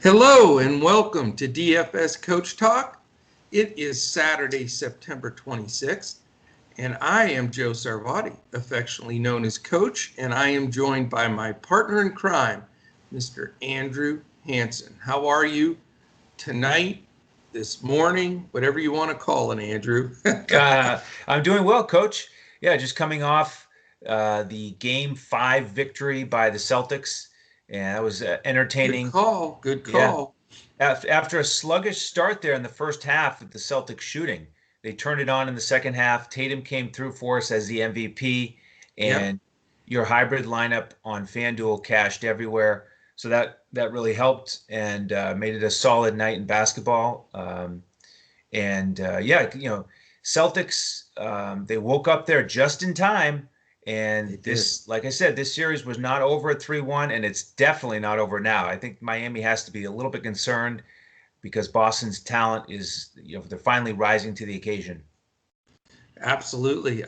Hello and welcome to DFS Coach Talk. It is Saturday, September 26th, and I am Joe Sarvati, affectionately known as Coach, and I am joined by my partner in crime, Mr. Andrew Hansen. How are you tonight, this morning, whatever you want to call it, Andrew? I'm doing well, Coach. Yeah, just coming off the Game 5 victory by the Celtics, and that was entertaining. Good call. Yeah. After a sluggish start there in the first half with the Celtics shooting, they turned it on in the second half. Tatum came through for us as the MVP, and your hybrid lineup on FanDuel cashed everywhere. So that really helped and made it a solid night in basketball. Celtics, they woke up there just in time. And this, like I said, this series was not over at 3-1, and it's definitely not over now. I think Miami has to be a little bit concerned because Boston's talent is, they're finally rising to the occasion. Absolutely.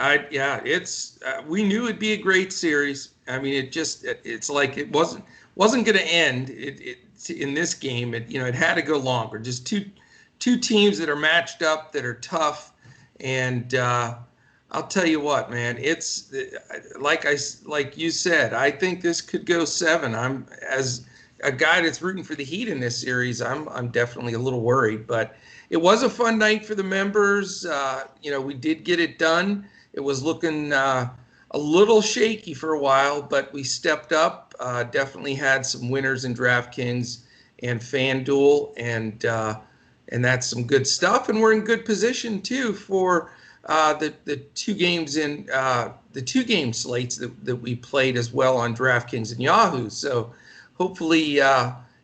We knew it'd be a great series. I mean, it's like it wasn't going to end in this game. It had to go longer. Just two teams that are matched up, that are tough, and I'll tell you what, man. It's like you said. I think this could go 7. I'm, as a guy that's rooting for the Heat in this series, I'm definitely a little worried. But it was a fun night for the members. We did get it done. It was looking a little shaky for a while, but we stepped up. Definitely had some winners in DraftKings and FanDuel, and that's some good stuff. And we're in good position too for the two games in the 2 game slates that we played as well on DraftKings and Yahoo. So hopefully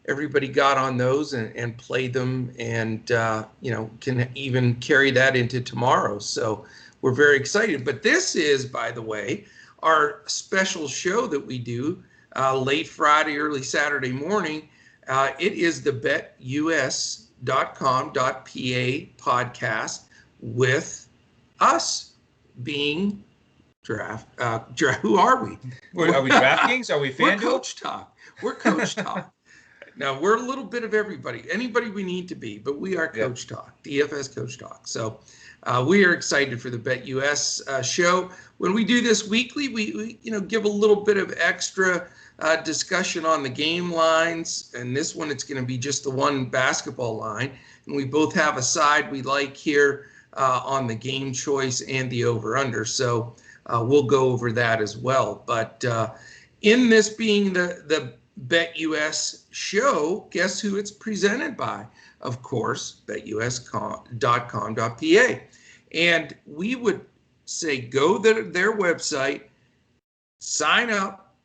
everybody got on those and played them, and can even carry that into tomorrow. So we're very excited. But this is, by the way, our special show that we do late Friday, early Saturday morning. It is the BetUS.com.pa podcast with us being draft. Who are we? Are we DraftKings? Are we FanDuel? We're Coach Talk. We're Coach Talk. Now, we're a little bit of anybody we need to be, but we are Coach Talk, DFS Coach Talk. So we are excited for the BetUS show. When we do this weekly, we give a little bit of extra discussion on the game lines. And this one, it's going to be just the one basketball line. And we both have a side we like here on the game choice and the over-under. So we'll go over that as well. But in this being the BetUS show, guess who it's presented by? Of course, BetUS.com.pa. And we would say go to their website, sign up,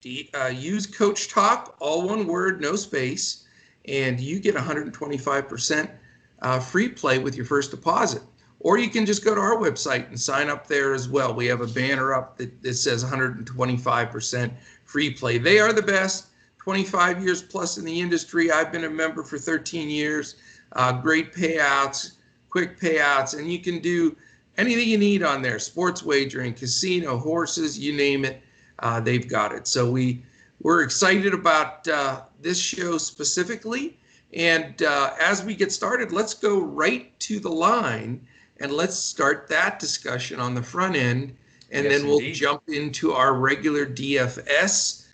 use Coach Talk, all one word, no space, and you get 125% free play with your first deposit. Or you can just go to our website and sign up there as well. We have a banner up that says 125% free play. They are the best, 25 years plus in the industry. I've been a member for 13 years. Great payouts, quick payouts, and you can do anything you need on there. Sports wagering, casino, horses, you name it, they've got it. So we're excited about this show specifically. And as we get started, let's go right to the line. And let's start that discussion on the front end, and then we'll jump into our regular DFS,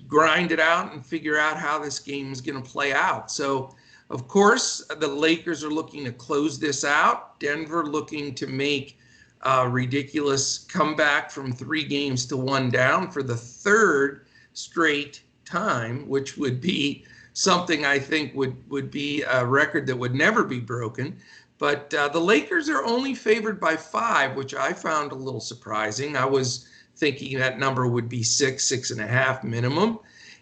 grind it out, and figure out how this game is going to play out. So, of course, the Lakers are looking to close this out. Denver looking to make a ridiculous comeback from 3 games to 1 down for the 3rd straight time, which would be something I think would be a record that would never be broken. But the Lakers are only favored by 5, which I found a little surprising. I was thinking that number would be 6.5 minimum.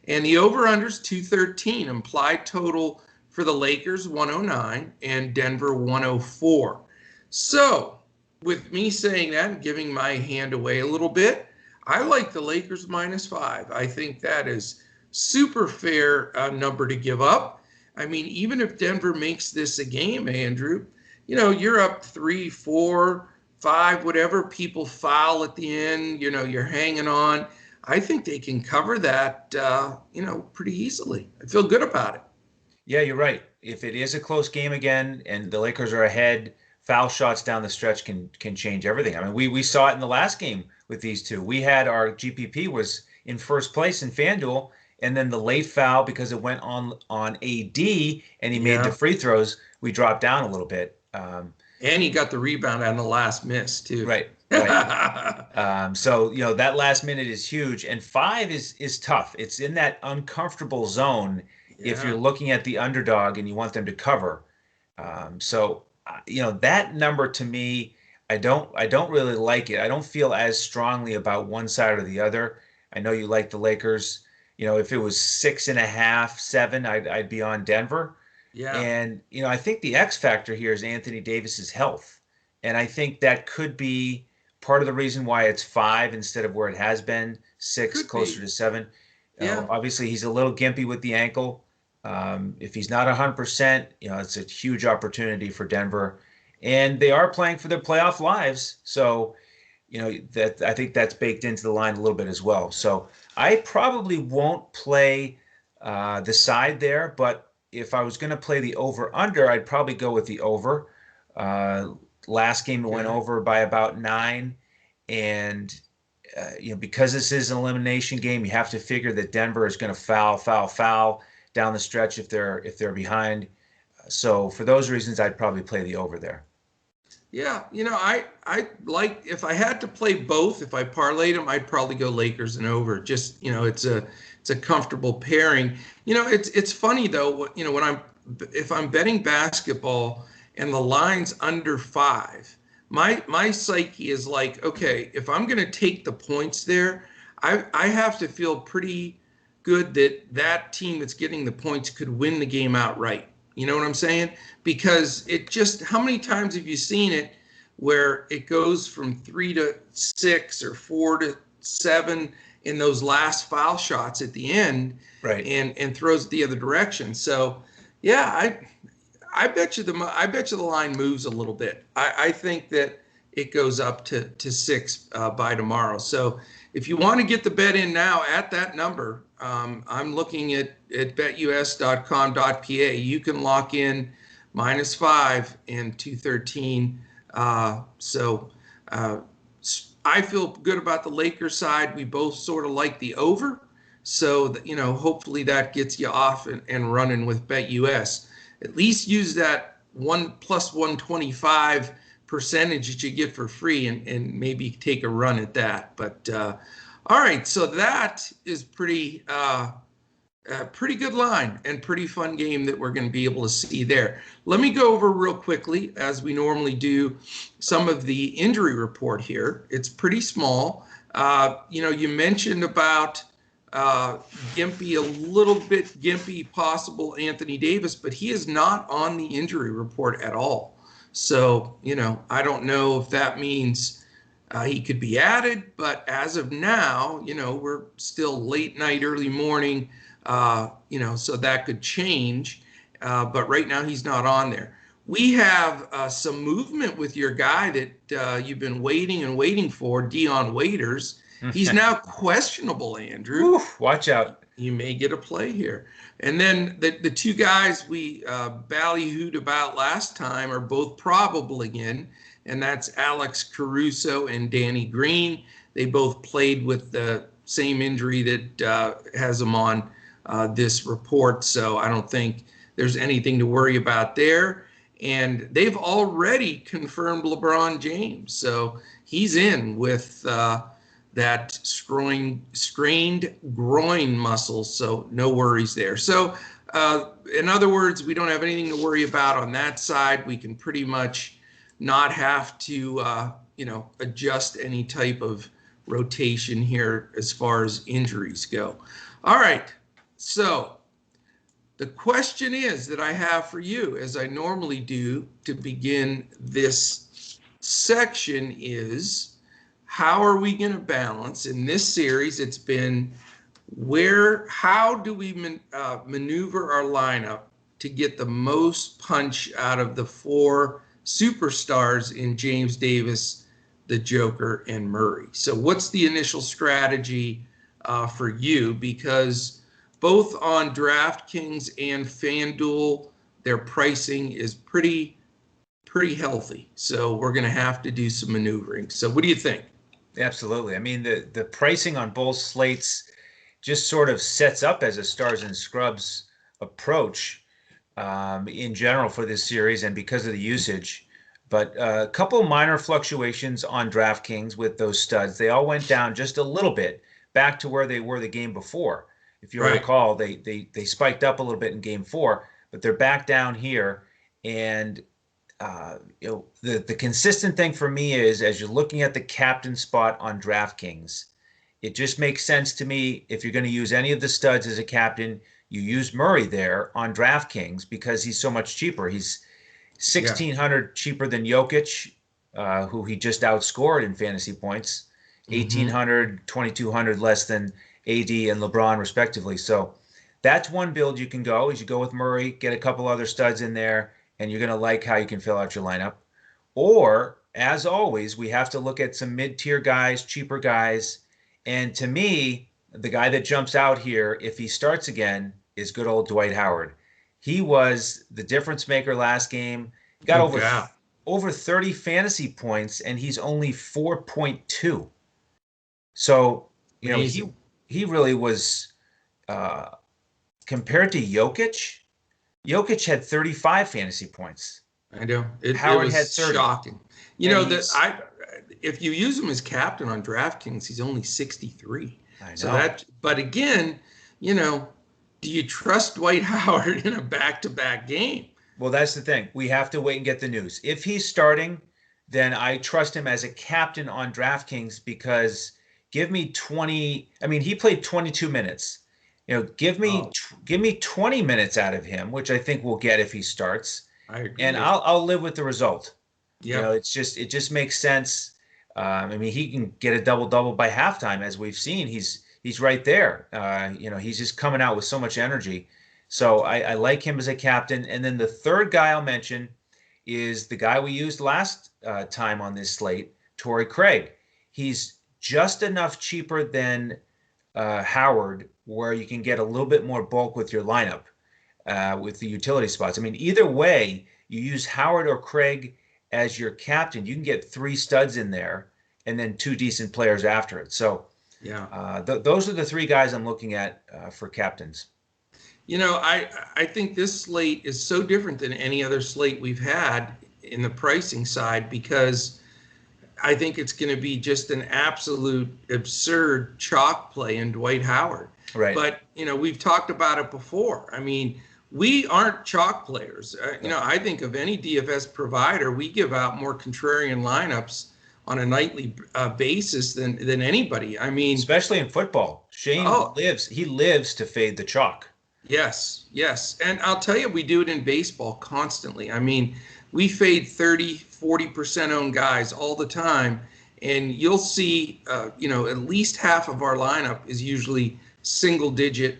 And the over-under's 213. Implied total for the Lakers, 109, and Denver, 104. So with me saying that and giving my hand away a little bit, I like the Lakers -5. I think that is super fair number to give up. I mean, even if Denver makes this a game, Andrew, you're up 3, 4, 5, whatever, people foul at the end, you're hanging on. I think they can cover that, pretty easily. I feel good about it. Yeah, you're right. If it is a close game again and the Lakers are ahead, foul shots down the stretch can change everything. I mean, we saw it in the last game with these two. We had our GPP was in first place in FanDuel, and then the late foul because it went on AD and he made the Yeah. free throws. We dropped down a little bit. And he got the rebound on the last miss too. Right, right. So that last minute is huge, and 5 is tough. It's in that uncomfortable zone if you're Yeah. looking at the underdog and you want them to cover. That number to me, I don't really like it. I don't feel as strongly about one side or the other. I know you like the Lakers. If it was 6.5, 7, I'd be on Denver. Yeah. And I think the X factor here is Anthony Davis's health, and I think that could be part of the reason why it's 5 instead of where it has been 6, Could closer be. to 7. Yeah. Obviously, he's a little gimpy with the ankle. If he's not 100%, it's a huge opportunity for Denver, and they are playing for their playoff lives. So, that I think that's baked into the line a little bit as well. So I probably won't play the side there, but if I was going to play the over under, I'd probably go with the over. Last game it went over by about 9, and because this is an elimination game, you have to figure that Denver is going to foul down the stretch if they're behind. So for those reasons, I'd probably play the over there. Yeah, I like, if I had to play both, if I parlayed them, I'd probably go Lakers and over. Just, it's a comfortable pairing. It's funny though, if I'm betting basketball and the line's under 5, my psyche is like, okay, if I'm going to take the points there, I have to feel pretty good that team that's getting the points could win the game outright. You know what I'm saying? Because how many times have you seen it where it goes from 3 to 6 or 4 to 7 in those last foul shots at the end, right? And throws it the other direction. So, yeah, I bet you the line moves a little bit. I think that it goes up to 6 by tomorrow. So if you want to get the bet in now at that number, I'm looking at betus.com.pa. You can lock in -5 and 213. So I feel good about the Lakers side. We both sort of like the over. So that, hopefully that gets you off and running with BetUS. At least use that 1 plus 125 percentage that you get for free and maybe take a run at that. But all right, so that is pretty good line and pretty fun game that we're going to be able to see there. Let me go over real quickly, as we normally do, some of the injury report here. It's pretty small. You mentioned about gimpy, a little bit gimpy, possible Anthony Davis, but he is not on the injury report at all. So, I don't know if that means he could be added, but as of now, we're still late night, early morning, so that could change. But right now he's not on there. We have some movement with your guy that you've been waiting for, Dion Waiters. He's now questionable, Andrew. Oof, watch out. You may get a play here. And then the two guys we ballyhooed about last time are both probable again, and that's Alex Caruso and Danny Green. They both played with the same injury that has them on this report, so I don't think there's anything to worry about there. And they've already confirmed LeBron James, so he's in with that strained groin muscle, so no worries there. So in other words, we don't have anything to worry about on that side. We can pretty much not have to adjust any type of rotation here as far as injuries go. All right, so the question is that I have for you, as I normally do to begin this section, is how are we going to balance in this series? It's been how do we maneuver our lineup to get the most punch out of the 4 superstars in James Davis, the Joker, and Murray? So what's the initial strategy for you? Because both on DraftKings and FanDuel, their pricing is pretty healthy. So we're going to have to do some maneuvering. So what do you think? Absolutely. I mean, the pricing on both slates just sort of sets up as a stars and scrubs approach in general for this series and because of the usage. But a couple minor fluctuations on DraftKings with those studs. They all went down just a little bit back to where they were the game before. If you recall, they spiked up a little bit in game 4, but they're back down here. And the consistent thing for me is, as you're looking at the captain spot on DraftKings, it just makes sense to me, if you're going to use any of the studs as a captain, you use Murray there on DraftKings because he's so much cheaper. He's 1,600 cheaper than Jokic, who he just outscored in fantasy points, 1,800, 2,200 less than AD and LeBron respectively. So that's one build you can go, is you go with Murray, get a couple other studs in there, and you're going to like how you can fill out your lineup. Or, as always, we have to look at some mid-tier guys, cheaper guys. And to me, the guy that jumps out here, if he starts again, is good old Dwight Howard. He was the difference maker last game. He got over 30 fantasy points, and he's only 4.2. So, he really was, compared to Jokic, Jokic had 35 fantasy points. I know. Howard it was had 30. Shocking. If you use him as captain on DraftKings, he's only 63. I know. But again, do you trust Dwight Howard in a back-to-back game? Well, that's the thing. We have to wait and get the news. If he's starting, then I trust him as a captain on DraftKings because give me 20. I mean, he played 22 minutes. Give me 20 minutes out of him, which I think we'll get if he starts. I agree. And I'll live with the result. Yeah. It just makes sense. I mean, he can get a double-double by halftime, as we've seen. He's right there. He's just coming out with so much energy. So I like him as a captain. And then the third guy I'll mention is the guy we used last time on this slate, Torrey Craig. He's just enough cheaper than Howard where you can get a little bit more bulk with your lineup with the utility spots. I mean, either way, you use Howard or Craig as your captain, you can get 3 studs in there and then 2 decent players after it. So those are the 3 guys I'm looking at for captains. I think this slate is so different than any other slate we've had in the pricing side because I think it's going to be just an absolute absurd chalk play in Dwight Howard. Right. But, we've talked about it before. I mean, we aren't chalk players. I think of any DFS provider, we give out more contrarian lineups on a nightly basis than anybody. I mean, especially in football. Shane lives to fade the chalk. Yes. And I'll tell you, we do it in baseball constantly. I mean, we fade 30, 40% owned guys all the time. And you'll see, at least half of our lineup is usually single digit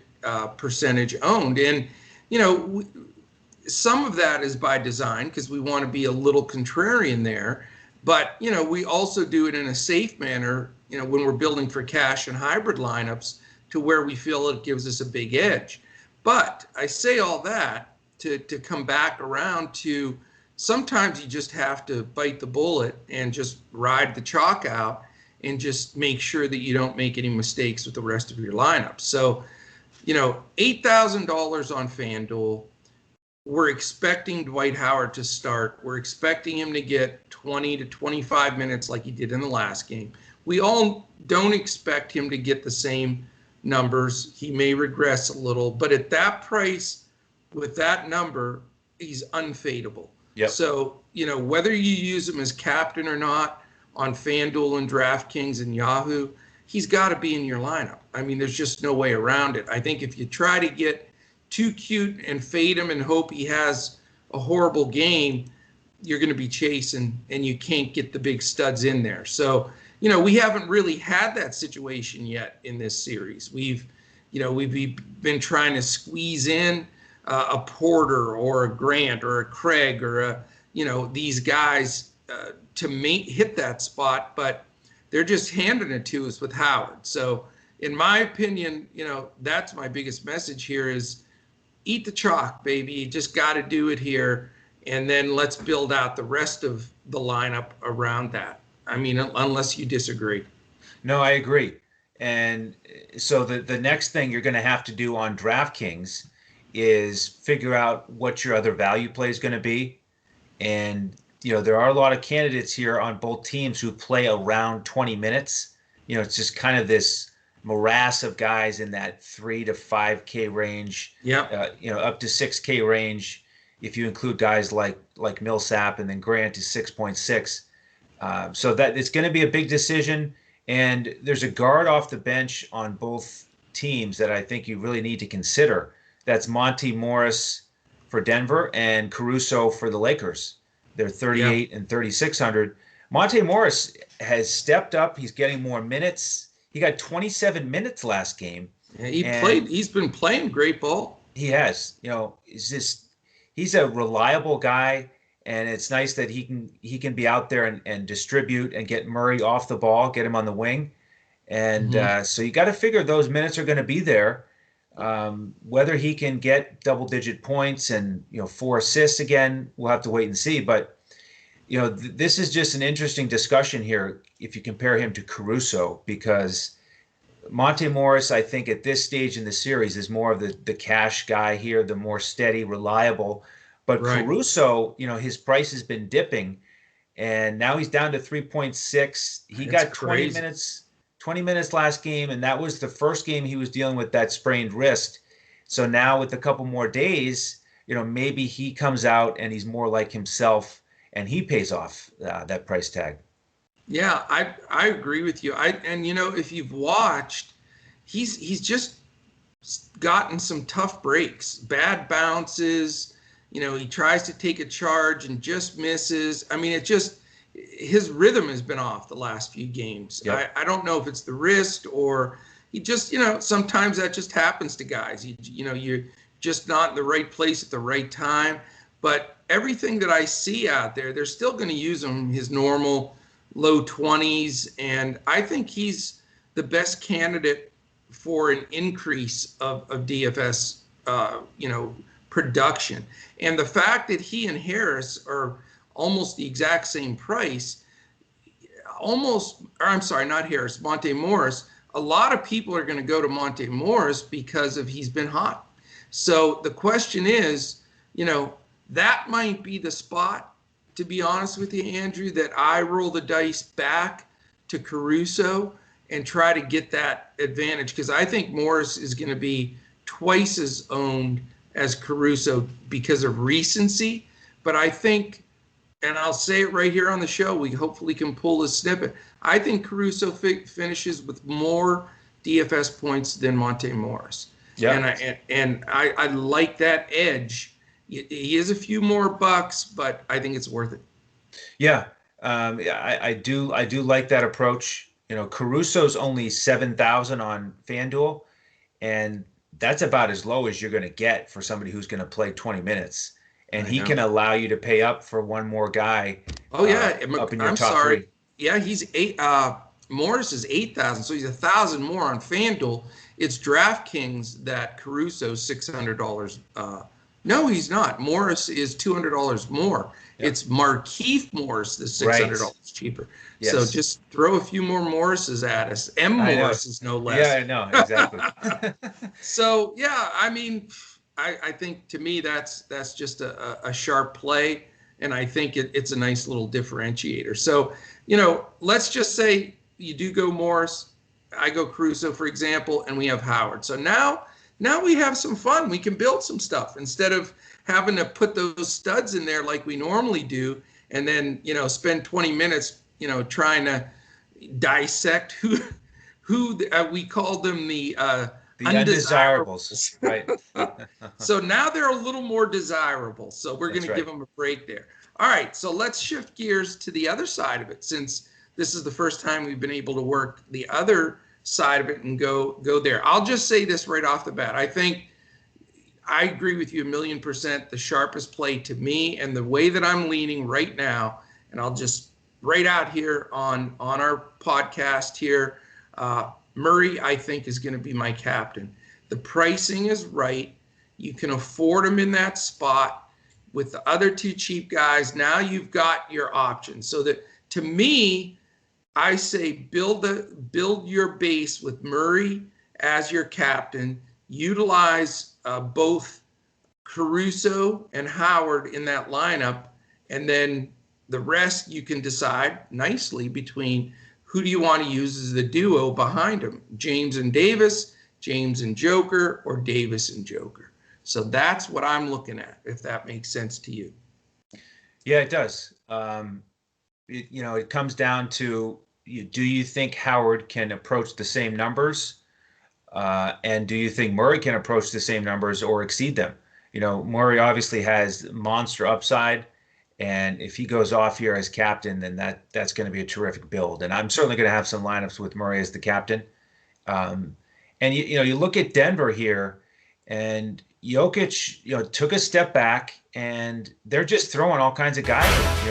percentage owned. And, some of that is by design because we want to be a little contrarian there. But, we also do it in a safe manner, when we're building for cash and hybrid lineups to where we feel it gives us a big edge. But I say all that to come back around to sometimes you just have to bite the bullet and just ride the chalk out and just make sure that you don't make any mistakes with the rest of your lineup. So, $8,000 on FanDuel. We're expecting Dwight Howard to start. We're expecting him to get 20 to 25 minutes like he did in the last game. We all don't expect him to get the same numbers. He may regress a little, but at that price, with that number, he's unfadable. Yep. So, whether you use him as captain or not on FanDuel and DraftKings and Yahoo, he's got to be in your lineup. I mean, there's just no way around it. I think if you try to get too cute and fade him and hope he has a horrible game, you're going to be chasing and you can't get the big studs in there. So, we haven't really had that situation yet in this series. We've been trying to squeeze in a Porter or a Grant or a Craig or these guys to hit that spot, but they're just handing it to us with Howard. So, in my opinion, that's my biggest message here is eat the chalk, baby. You just got to do it here. And then let's build out the rest of the lineup around that. I mean, unless you disagree. No, I agree. And so the next thing you're going to have to do on DraftKings is figure out what your other value play is going to be. And, there are a lot of candidates here on both teams who play around 20 minutes. It's just kind of this morass of guys in that 3 to 5K range, up to 6K range. If you include guys like Millsap, and then Grant is 6.6. So that it's going to be a big decision. And there's a guard off the bench on both teams that I think you really need to consider. That's Monte Morris for Denver and Caruso for the Lakers. They're 38 and 3,600. Monte Morris has stepped up. He's getting more minutes. He got 27 minutes last game. Yeah, he's been playing great ball. He has. He's a reliable guy, and it's nice that he can be out there and distribute and get Murray off the ball, get him on the wing. And so you got to figure those minutes are going to be there. Whether he can get double-digit points and 4 assists again, we'll have to wait and see. But this is just an interesting discussion here if you compare him to Caruso, because Monte Morris, I think at this stage in the series, is more of the cash guy here, the more steady, reliable. But right. Caruso, his price has been dipping, and now he's down to 3.6. He got 20 minutes last game, and that was the first game he was dealing with that sprained wrist. So now with a couple more days, maybe he comes out and he's more like himself, and he pays off that price tag. Yeah, I agree with you. If you've watched, he's just gotten some tough breaks, bad bounces. He tries to take a charge and just misses. I mean, his rhythm has been off the last few games. Yep. I don't know if it's the wrist or he just, sometimes that just happens to guys. You're just not in the right place at the right time. But everything that I see out there, they're still going to use him his normal low 20s. And I think he's the best candidate for an increase of DFS, production. And the fact that he and Harris are almost the exact same price, not Harris, Monte Morris, a lot of people are going to go to Monte Morris because he's been hot. So the question is, that might be the spot, to be honest with you, Andrew, that I roll the dice back to Caruso and try to get that advantage, because I think Morris is going to be twice as owned as Caruso because of recency. But I think, and I'll say it right here on the show, we hopefully can pull this snippet, I think Caruso finishes with more DFS points than Monte Morris. Yeah. And I like that edge. He is a few more bucks, but I think it's worth it. Yeah, I do like that approach. Caruso's only 7,000 on FanDuel, and that's about as low as you're going to get for somebody who's going to play 20 minutes. And he can allow you to pay up for one more guy. Oh, yeah. Up in your I'm top sorry. 3. Yeah, he's 8. Morris is 8,000, so he's 1,000 more on FanDuel. It's DraftKings that Caruso's $600. No, he's not. Morris is $200 more. Yep. It's Markieff Morris that's $600 cheaper. Yes. So just throw a few more Morrises at us. Morrises, no less. Yeah, I know, exactly. So, yeah, I mean, I think to me that's just a sharp play, and I think it's a nice little differentiator. So, let's just say you do go Morris, I go Caruso, for example, and we have Howard. So now we have some fun. We can build some stuff instead of having to put those studs in there like we normally do, and then spend 20 minutes trying to dissect who we call them the undesirables. Right. So now they're a little more desirable. So we're going to give them a break there. All right. So let's shift gears to the other side of it, since this is the first time we've been able to work the other side of it and go there. I'll just say this right off the bat. I think I agree with you 1,000,000%. The sharpest play to me, and the way that I'm leaning right now, and I'll just right out here on our podcast here, Murray, I think, is going to be my captain. The pricing is right. You can afford him in that spot with the other two cheap guys. Now you've got your options. So that, to me, I say build your base with Murray as your captain. Utilize both Caruso and Howard in that lineup, and then the rest you can decide nicely between who do you want to use as the duo behind him, James and Davis, James and Joker, or Davis and Joker. So that's what I'm looking at, if that makes sense to you. Yeah, it does. It comes down to, do you think Howard can approach the same numbers? And do you think Murray can approach the same numbers or exceed them? Murray obviously has monster upside. And if he goes off here as captain, then that's going to be a terrific build. And I'm certainly going to have some lineups with Murray as the captain. And you look at Denver here, and Jokic, took a step back, and they're just throwing all kinds of guys,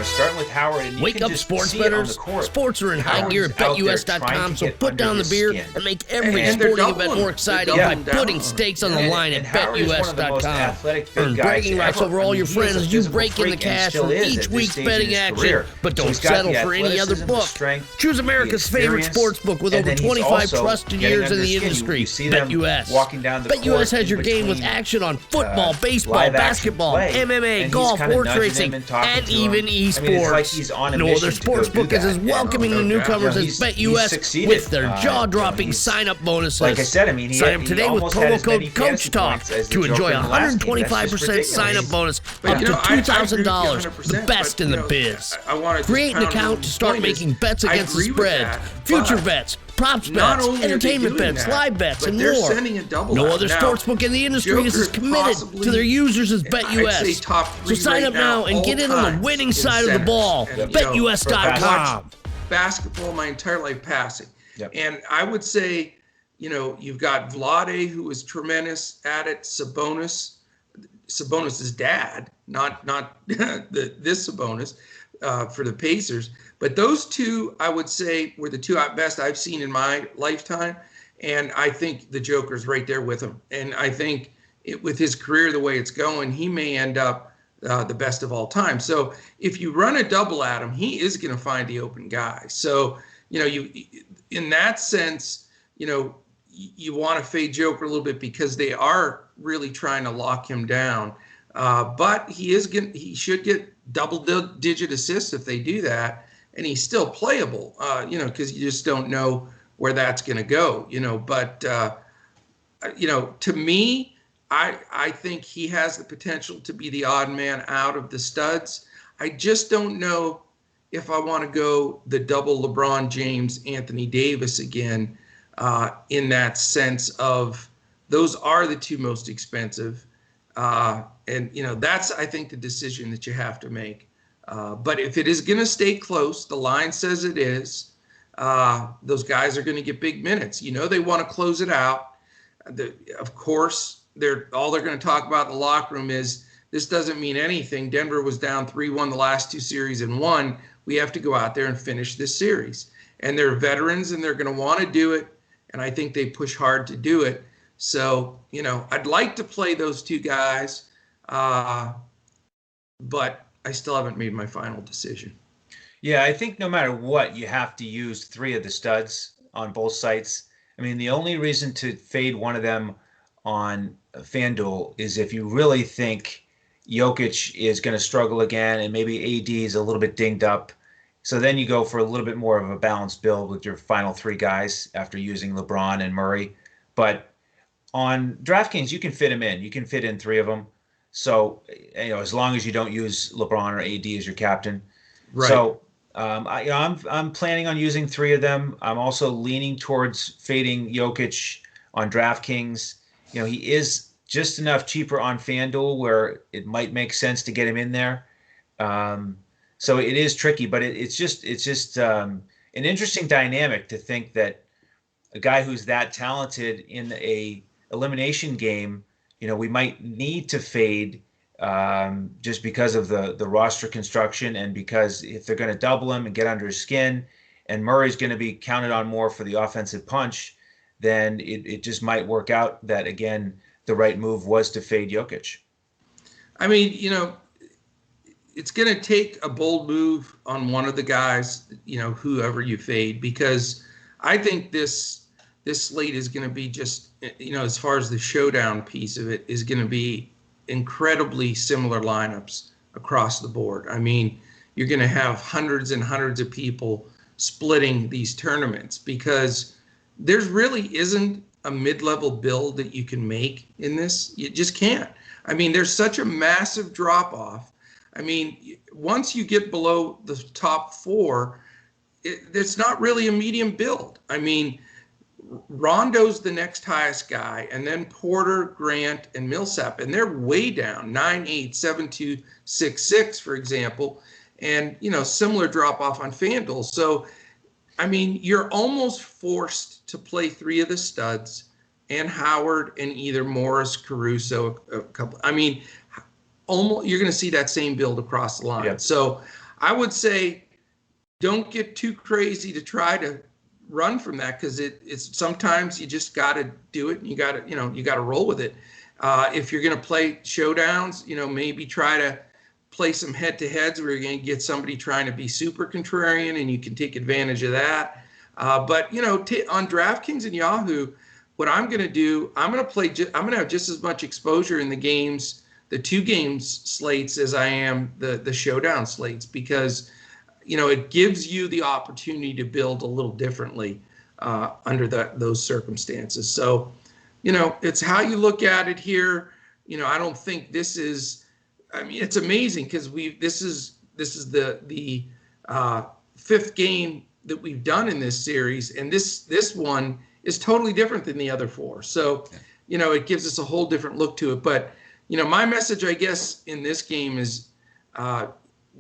starting with Howard. And Wake up, sports bettors. Sports are in high gear at BetUS.com, so put down the beer and make every sporting event more exciting by putting stakes on the line at BetUS.com. Earn bragging rights over all your friends as you break in the cash from each week's betting action. But don't settle for any other book. Choose America's favorite sports book with over 25 trusted years in the industry, BetUS. BetUS has your game with action on football, baseball, basketball, MMA, golf, horse racing, and even esports. No other sportsbook is as welcoming to newcomers as BetUS with their jaw-dropping sign-up bonuses. Like I said, sign up today with promo code Coach Talk to enjoy a 125% sign-up bonus up to $2,000, the best in the biz. Create an account to start making bets against the spread, future bets, props bets, entertainment bets, live bets, and more. No other sportsbook in the industry is as committed to their users as BetUS. So sign up now and get in on the winning side of the ball. BetUS.com. Basketball my entire life passing. And I would say, you've got Vlade, who is tremendous at it, Sabonis' dad, not this Sabonis, for the Pacers. But those two, I would say, were the two best I've seen in my lifetime. And I think the Joker's right there with him. And I think with his career the way it's going, he may end up the best of all time. So if you run a double at him, he is going to find the open guy. So, you in that sense, you want to fade Joker a little bit because they are really trying to lock him down. But he should get double-digit assists if they do that. And he's still playable, because you just don't know where that's going to go, But, to me, I think he has the potential to be the odd man out of the studs. I just don't know if I want to go the double LeBron James, Anthony Davis again, in that sense of those are the two most expensive. And, that's, I think, the decision that you have to make. But if it is going to stay close, the line says it is, those guys are going to get big minutes. They want to close it out. Of course, all they're going to talk about in the locker room is this doesn't mean anything. Denver was down 3-1 the last two series and won. We have to go out there and finish this series. And they're veterans, and they're going to want to do it. And I think they push hard to do it. So, I'd like to play those two guys, but I still haven't made my final decision. Yeah, I think no matter what, you have to use three of the studs on both sites. I mean, the only reason to fade one of them on FanDuel is if you really think Jokic is going to struggle again and maybe AD is a little bit dinged up. So then you go for a little bit more of a balanced build with your final three guys after using LeBron and Murray. But on DraftKings, you can fit them in. You can fit in three of them. So, as long as you don't use LeBron or AD as your captain. Right. So, I'm planning on using three of them. I'm also leaning towards fading Jokic on DraftKings. He is just enough cheaper on FanDuel where it might make sense to get him in there. So it is tricky, but it's just an interesting dynamic to think that a guy who's that talented in a elimination game, we might need to fade just because of the roster construction and because if they're going to double him and get under his skin and Murray's going to be counted on more for the offensive punch, then it just might work out that, again, the right move was to fade Jokic. I mean, it's going to take a bold move on one of the guys, whoever you fade, because I think this slate is going to be just, as far as the showdown piece of it, is going to be incredibly similar lineups across the board. I mean, you're going to have hundreds and hundreds of people splitting these tournaments because there's really isn't a mid-level build that you can make in this. You just can't. I mean, there's such a massive drop-off. I mean, once you get below the top four, it's not really a medium build. I mean, Rondo's the next highest guy, and then Porter, Grant, and Millsap, and they're way down, 9-8, 7-2, 6-6, for example, and, similar drop-off on FanDuel. So, I mean, you're almost forced to play three of the studs and Howard and either Morris, Caruso, a couple. I mean, almost you're going to see that same build across the line. Yep. So I would say don't get too crazy to try to run from that, because it's sometimes you just got to do it and you got to roll with it. If you're going to play showdowns, maybe try to play some head-to-heads where you're going to get somebody trying to be super contrarian and you can take advantage of that. But on DraftKings and Yahoo, what I'm going to do, I'm going to have just as much exposure in the two games slates as I am the showdown slates, because it gives you the opportunity to build a little differently under those circumstances. So, it's how you look at it here. I don't think this is. I mean, it's amazing because this is the fifth game that we've done in this series, and this one is totally different than the other four. So, it gives us a whole different look to it. But my message, I guess, in this game is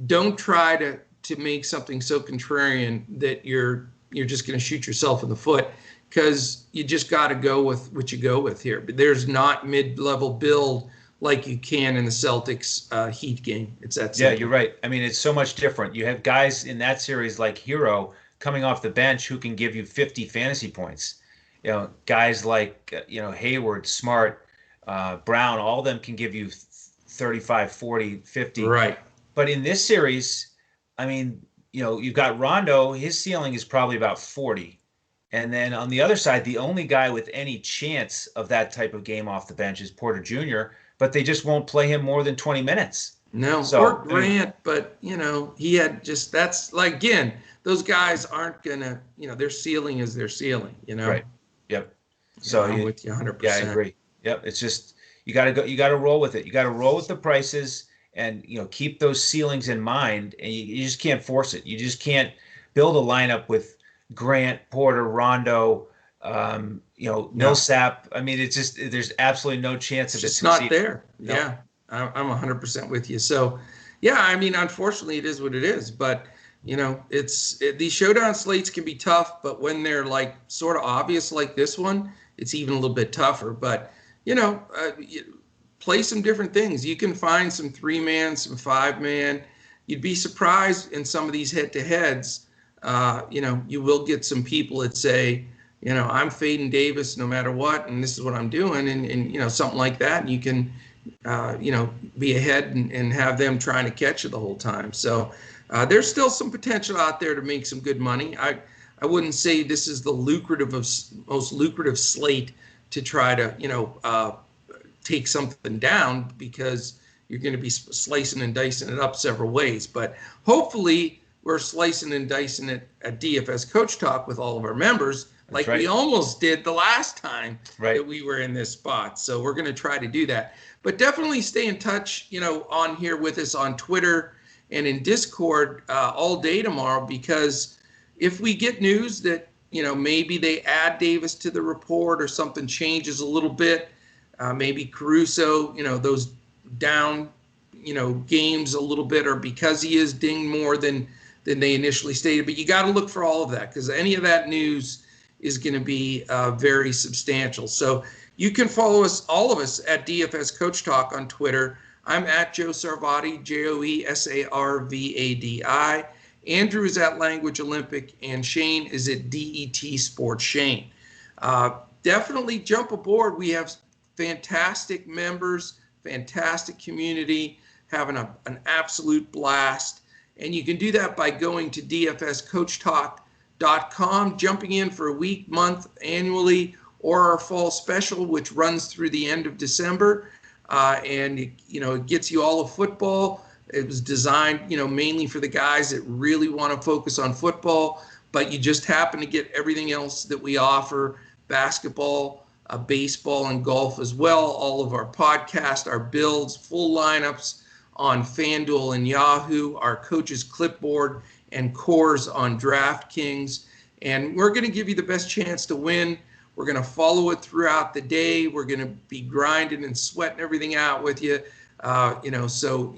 don't try to make something so contrarian that you're just going to shoot yourself in the foot, because you just got to go with what you go with here. But there's not mid-level build like you can in the Celtics Heat game. It's that simple. Yeah, you're right. I mean, it's so much different. You have guys in that series like Hero coming off the bench who can give you 50 fantasy points. Guys like Hayward, Smart, Brown, all of them can give you 35, 40, 50. Right. But in this series, I mean, you've got Rondo. His ceiling is probably about 40. And then on the other side, the only guy with any chance of that type of game off the bench is Porter Jr., but they just won't play him more than 20 minutes. No, or Grant, but, he had just, that's like, again, those guys aren't going to, their ceiling is their ceiling, Right. Yep. So I'm with you 100%. Yeah, I agree. Yep. It's just, you got to roll with it. You got to roll with the prices and, keep those ceilings in mind, and you just can't force it. You just can't build a lineup with Grant, Porter, Rondo, Millsap. I mean, it's just, there's absolutely no chance of it's not there. No. Yeah, I'm 100% with you. So, yeah, I mean, unfortunately, it is what it is. But these showdown slates can be tough. But when they're like sort of obvious like this one, it's even a little bit tougher. But play some different things. You can find some 3-man, some 5-man. You'd be surprised in some of these head-to-heads. You will get some people that say, I'm fading Davis no matter what, and this is what I'm doing, and something like that. And you can, be ahead and have them trying to catch you the whole time. So there's still some potential out there to make some good money. I wouldn't say this is the most lucrative slate to try to, take something down, because you're going to be slicing and dicing it up several ways. But hopefully we're slicing and dicing it at DFS Coach Talk with all of our members. Like we almost did the last time that we were in this spot. So we're going to try to do that. But definitely stay in touch, on here with us on Twitter and in Discord all day tomorrow, because if we get news that, maybe they add Davis to the report or something changes a little bit, maybe Caruso, those down, games a little bit, or because he is dinged more than they initially stated. But you got to look for all of that, because any of that news is going to be very substantial. So you can follow us, all of us, at DFS Coach Talk on Twitter. I'm at Joe Sarvadi, JoeSarvadi. Andrew is at Language Olympic, and Shane is at DET Sports Shane. definitely jump aboard. We have fantastic members, fantastic community, having an absolute blast. And you can do that by going to dfscoachtalk.com, jumping in for a week, month, annually, or our fall special, which runs through the end of December. And it gets you all of football. It was designed, mainly for the guys that really want to focus on football, but you just happen to get everything else that we offer: basketball, baseball, and golf as well. All of our podcasts, our builds, full lineups on FanDuel and Yahoo, our coaches clipboard and cores on DraftKings. And we're going to give you the best chance to win. We're going to follow it throughout the day. We're going to be grinding and sweating everything out with you. So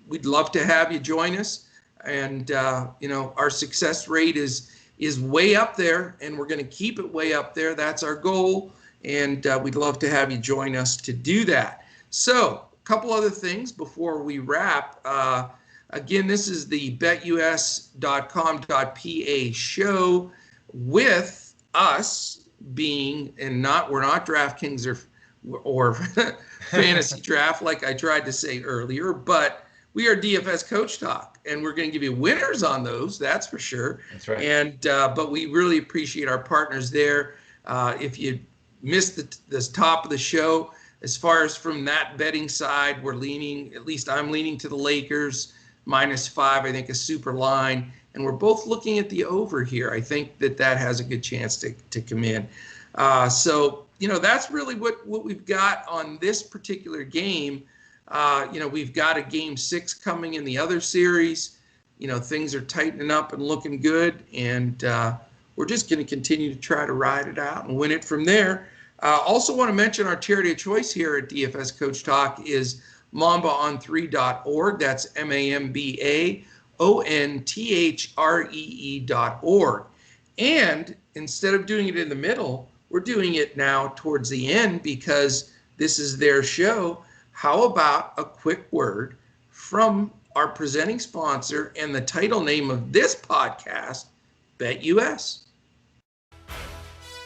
we'd love to have you join us. And, our success rate is way up there, and we're going to keep it way up there. That's our goal. And we'd love to have you join us to do that. So, a couple other things before we wrap. Again, this is the BetUS.com.pa show with us being, we're not DraftKings or Fantasy Draft like I tried to say earlier, but we are DFS Coach Talk, and we're going to give you winners on those, that's for sure. That's right. And but we really appreciate our partners there. If you missed the top of the show, as far as from that betting side, we're leaning, at least I'm leaning to the Lakers, -5, I think a super line. And we're both looking at the over here. I think that has a good chance to come in. So, that's really what we've got on this particular game. We've got a game 6 coming in the other series. Things are tightening up and looking good. And we're just going to continue to try to ride it out and win it from there. Also want to mention our charity of choice here at DFS Coach Talk is mambaon3.org. That's MAMBAONTHREE.org. And instead of doing it in the middle, we're doing it now towards the end because this is their show. How about a quick word from our presenting sponsor and the title name of this podcast, BetUS.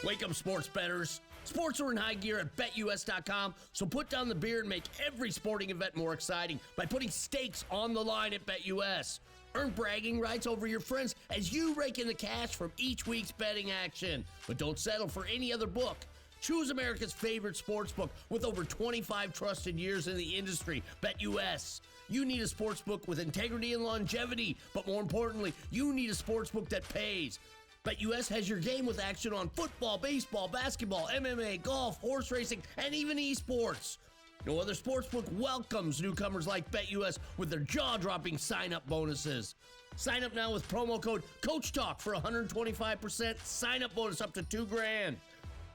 Wake up, sports bettors. Sports are in high gear at BetUS.com, so put down the beer and make every sporting event more exciting by putting stakes on the line at BetUS. Earn bragging rights over your friends as you rake in the cash from each week's betting action. But don't settle for any other book. Choose America's favorite sports book with over 25 trusted years in the industry, BetUS. You need a sports book with integrity and longevity, but more importantly, you need a sports book that pays. BetUS has your game with action on football, baseball, basketball, MMA, golf, horse racing, and even esports. No other sportsbook welcomes newcomers like BetUS with their jaw-dropping sign-up bonuses. Sign up now with promo code CoachTalk for 125% sign-up bonus up to $2,000.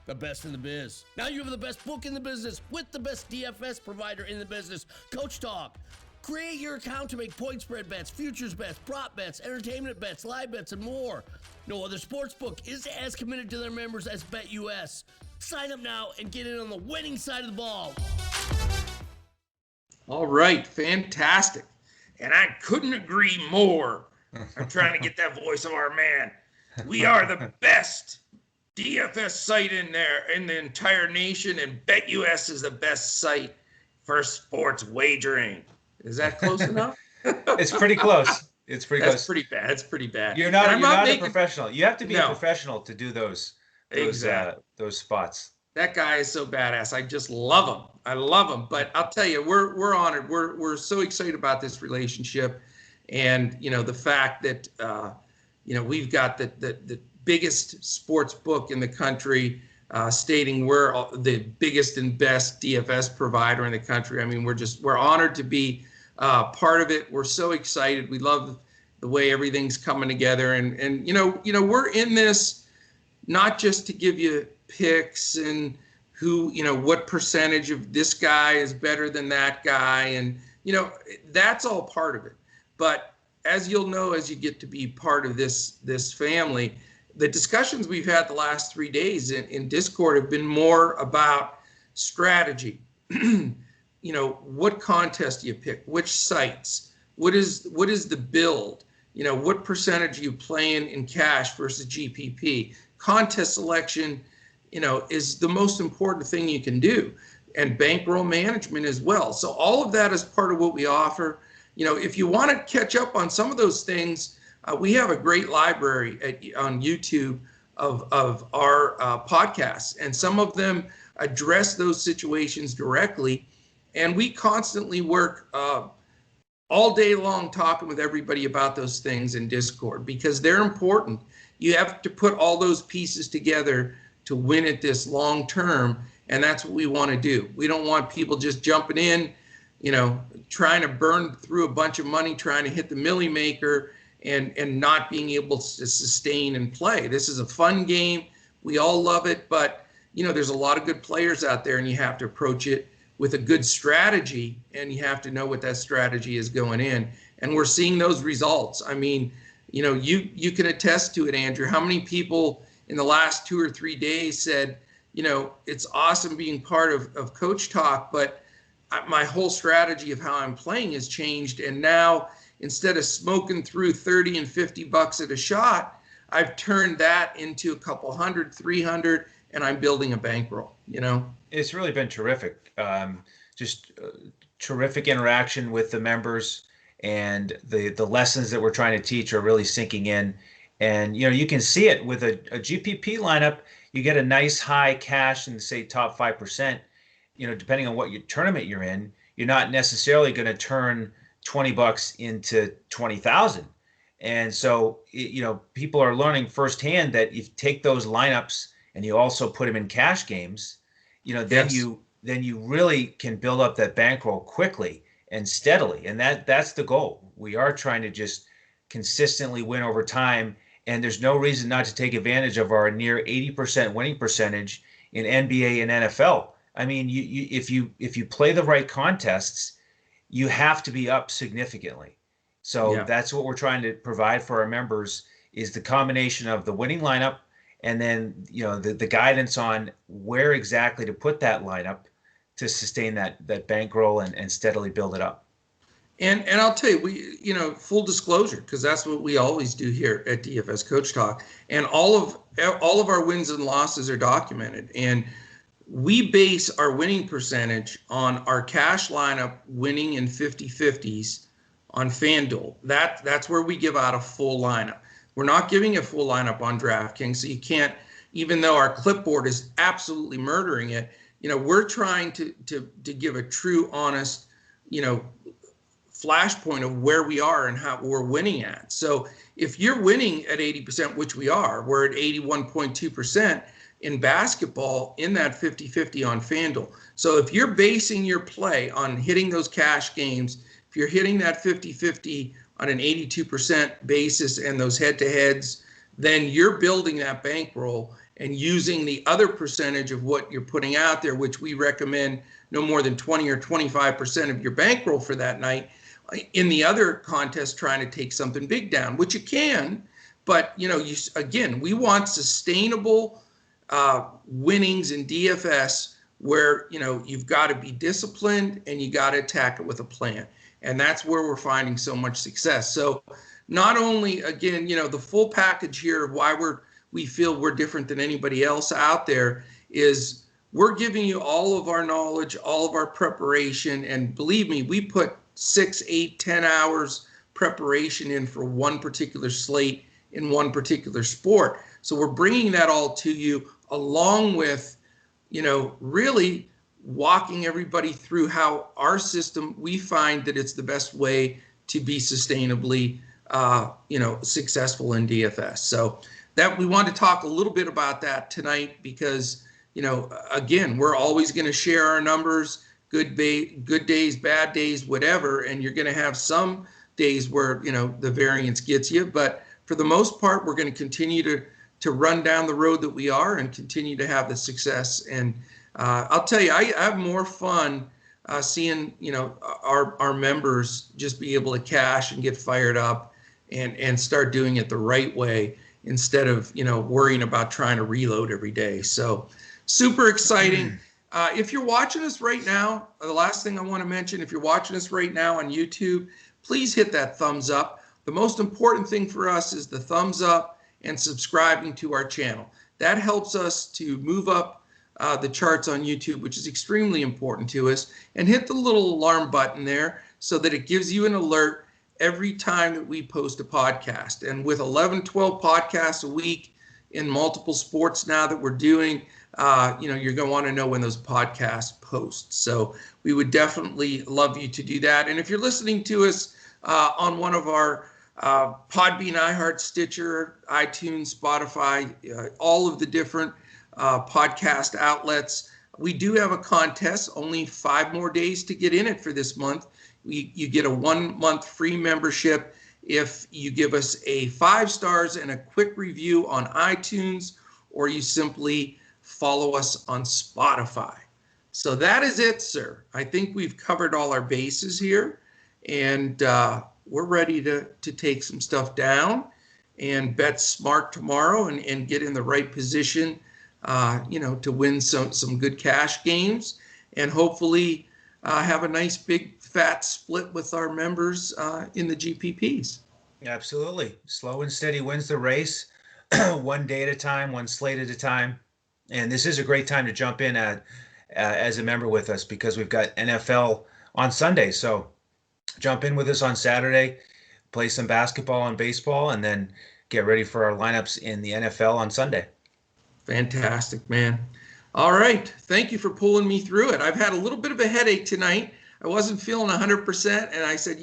The best in the biz. Now you have the best book in the business with the best DFS provider in the business, Coach Talk. Create your account to make point spread bets, futures bets, prop bets, entertainment bets, live bets, and more. No other sportsbook is as committed to their members as BetUS. Sign up now and get in on the winning side of the ball. All right, fantastic. And I couldn't agree more. I'm trying to get that voice of our man. We are the best DFS site in the entire nation, and BetUS is the best site for sports wagering. Is that close enough? It's pretty close. It's pretty close. That's pretty bad. It's pretty bad. You're not a professional. You have to be a professional to do those spots. That guy is so badass. I just love him. I love him. But I'll tell you, we're honored. We're so excited about this relationship, and the fact that we've got the biggest sports book in the country, stating we're the biggest and best DFS provider in the country. I mean, we're honored to be part of it. We're so excited. We love the way everything's coming together, and we're in this not just to give you picks and who, what percentage of this guy is better than that guy, and that's all part of it. But as you'll know, as you get to be part of this family, the discussions we've had the last 3 days in Discord have been more about strategy. What contest do you pick? Which sites? What is the build? What percentage are you playing in cash versus GPP? Contest selection, is the most important thing you can do, and bankroll management as well. So all of that is part of what we offer. If you want to catch up on some of those things, we have a great library on YouTube of our podcasts, and some of them address those situations directly. And we constantly work all day long talking with everybody about those things in Discord, because they're important. You have to put all those pieces together to win at this long term, and that's what we want to do. We don't want people just jumping in, trying to burn through a bunch of money, trying to hit the milli maker, and not being able to sustain and play. This is a fun game. We all love it, but there's a lot of good players out there, and you have to approach it with a good strategy, and you have to know what that strategy is going in. And we're seeing those results. I mean, you can attest to it, Andrew. How many people in the last 2 or 3 days said, it's awesome being part of Coach Talk, but my whole strategy of how I'm playing has changed. And now, instead of smoking through 30 and 50 bucks at a shot, I've turned that into a couple hundred, 300, and I'm building a bankroll, It's really been terrific. Just terrific interaction with the members, and the lessons that we're trying to teach are really sinking in. And, you can see it with a GPP lineup. You get a nice high cash in, say, top 5%, depending on what tournament you're in. You're not necessarily going to turn 20 bucks into 20,000. And so, people are learning firsthand that if you take those lineups and you also put them in cash games, then you really can build up that bankroll quickly and steadily. And that's the goal. We are trying to just consistently win over time. And there's no reason not to take advantage of our near 80% winning percentage in NBA and NFL. I mean, if you play the right contests, you have to be up significantly. So that's what we're trying to provide for our members, is the combination of the winning lineup, and then the guidance on where exactly to put that lineup to sustain that bankroll and steadily build it up. And I'll tell you, we full disclosure, because that's what we always do here at DFS Coach Talk, and all of our wins and losses are documented, and we base our winning percentage on our cash lineup winning in 50-50s on FanDuel. That's where we give out a full lineup. We're not giving a full lineup on DraftKings, so you can't, even though our clipboard is absolutely murdering it, we're trying to give a true, honest, flashpoint of where we are and how we're winning at. So if you're winning at 80%, which we are, we're at 81.2% in basketball in that 50-50 on FanDuel. So if you're basing your play on hitting those cash games, if you're hitting that 50-50 on an 82% basis and those head-to-heads, then you're building that bankroll and using the other percentage of what you're putting out there, which we recommend no more than 20 or 25% of your bankroll for that night. In the other contest, trying to take something big down, which you can, but again, we want sustainable winnings in DFS where you've got to be disciplined and you got to attack it with a plan, and that's where we're finding so much success. So not only, again, the full package here of why we feel we're different than anybody else out there is we're giving you all of our knowledge, all of our preparation, and believe me, we put 6, 8, 10 hours preparation in for one particular slate in one particular sport. So we're bringing that all to you, along with, really walking everybody through how our system, we find that it's the best way to be sustainably, successful in DFS. So that we want to talk a little bit about that tonight, because, again, we're always going to share our numbers, good days, bad days, whatever, and you're going to have some days where, the variance gets you. But for the most part, we're going to continue to run down the road that we are and continue to have the success. And I'll tell you, I have more fun seeing, our members just be able to cash and get fired up and start doing it the right way, instead of, worrying about trying to reload every day. So super exciting. If you're watching us right now, the last thing I want to mention, if you're watching us right now on YouTube, please hit that thumbs up. The most important thing for us is the thumbs up and subscribing to our channel. That helps us to move up the charts on YouTube, which is extremely important to us. And hit the little alarm button there so that it gives you an alert every time that we post a podcast. And with 11, 12 podcasts a week in multiple sports now that we're doing, you're going to want to know when those podcasts post. So we would definitely love you to do that. And if you're listening to us on one of our Podbean, iHeart, Stitcher, iTunes, Spotify, all of the different podcast outlets, we do have a contest. Only 5 more days to get in it for this month. You get a 1-month free membership if you give us a 5 stars and a quick review on iTunes, or you simply follow us on Spotify. So that is it, sir. I think we've covered all our bases here, and we're ready to take some stuff down and bet smart tomorrow and get in the right position, to win some good cash games, and hopefully have a nice big fat split with our members in the GPPs. Absolutely. Slow and steady wins the race, one day at a time, one slate at a time. And this is a great time to jump in as a member with us, because we've got NFL on Sunday. So jump in with us on Saturday, play some basketball and baseball, and then get ready for our lineups in the NFL on Sunday. Fantastic, man. All right. Thank you for pulling me through it. I've had a little bit of a headache tonight. I wasn't feeling 100%, and I said,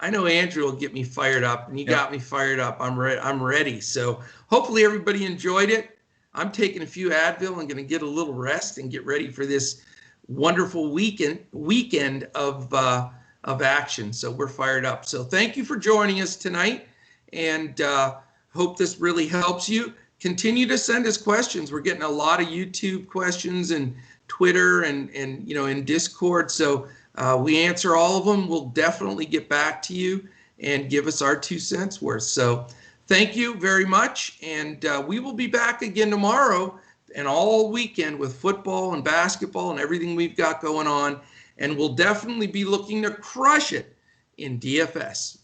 I know Andrew will get me fired up, and he got me fired up. I'm ready. So hopefully everybody enjoyed it. I'm taking a few Advil. I'm going to get a little rest and get ready for this wonderful weekend of action. So we're fired up. So thank you for joining us tonight, and hope this really helps you. Continue to send us questions. We're getting a lot of YouTube questions and Twitter and in Discord. So we answer all of them. We'll definitely get back to you and give us our 2 cents worth. So thank you very much. And we will be back again tomorrow and all weekend with football and basketball and everything we've got going on. And we'll definitely be looking to crush it in DFS.